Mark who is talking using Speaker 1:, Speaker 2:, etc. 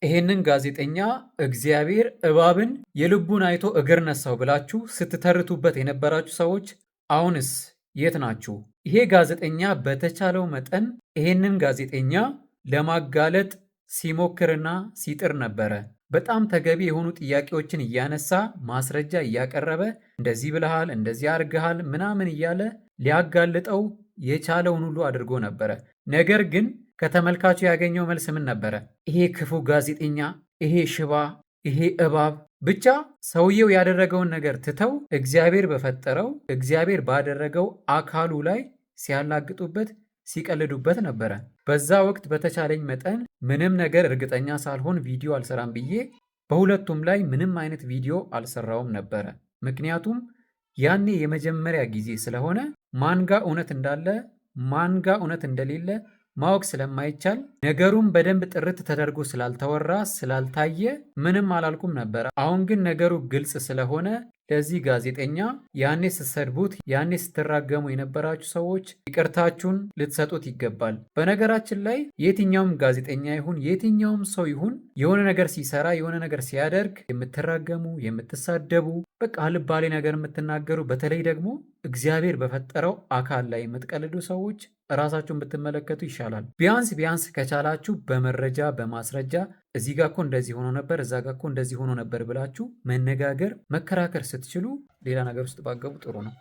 Speaker 1: ይሄንን ጋዜጠኛ እግዚአብሔር እባብን የልቡን አይቶ እግር ነሳው ብላችሁ ስትተርቱበት የነበራችሁ ሰዎች አሁንስ የት ናችሁ? ይሄ ጋዜጠኛ በተቻለው መጠን ይሄንን ጋዜጠኛ ለማጋለጥ ሲሞክርና ሲጥር ነበረ። በጣም ተገቢ የሆኑ ጥያቄዎችን እያነሳ ማስረጃ እያቀረበ እንደዚህ ብለሃል፣ እንደዚህ አድርገሃል ምናምን እያለ ሊያጋልጠው የቻለውን ሁሉ አድርጎ ነበረ። ነገር ግን ከተመልካቹ ያገኘው መልስ ምን ነበረ? ይሄ ክፉ ጋዜጠኛ፣ ይሄ ሽባ፣ ይሄ እባብ፣ ብቻ ሰውየው ያደረገውን ነገር ትተው እግዚአብሔር በፈጠረው እግዚአብሔር ባደረገው አካሉ ላይ ሲያላግጡበት ሲቀልዱበት ነበረ። በዛ ወቅት በተቻለኝ መጠን ምንም ነገር እርግጠኛ ሳልሆን ቪዲዮ አልሰራም ብዬ በሁለቱም ላይ ምንም አይነት ቪዲዮ አልሰራውም ነበረ። ምክንያቱም ያኔ የመጀመሪያ ጊዜ ስለሆነ ማንጋ እውነት እንዳለ ማንጋ እውነት እንደሌለ ማወቅ ስለማይቻል ነገሩን በደንብ ጥርት ተደርጎ ስላልተወራ ስላልታየ ምንም አላልኩም ነበረ። አሁን ግን ነገሩ ግልጽ ስለሆነ ለዚህ ጋዜጠኛ ያኔ ስትሰድቡት ያኔ ስትራገሙ የነበራችሁ ሰዎች ይቅርታችሁን ልትሰጡት ይገባል። በነገራችን ላይ የትኛውም ጋዜጠኛ ይሁን የትኛውም ሰው ይሁን የሆነ ነገር ሲሰራ የሆነ ነገር ሲያደርግ የምትራገሙ የምትሳደቡ፣ በቃ አልባሌ ነገር የምትናገሩ፣ በተለይ ደግሞ እግዚአብሔር በፈጠረው አካል ላይ የምትቀልዱ ሰዎች ራሳችሁን ብትመለከቱ ይሻላል። ቢያንስ ከቻላችሁ በመረጃ በማስረጃ እዚህ ጋር እኮ እንደዚህ ሆኖ ነበር፣ እዛ ጋር እኮ እንደዚህ ሆኖ ነበር ብላችሁ መነጋገር መከራከር ስትችሉ ሌላ ነገር ውስጥ ባገቡ ጥሩ ነው።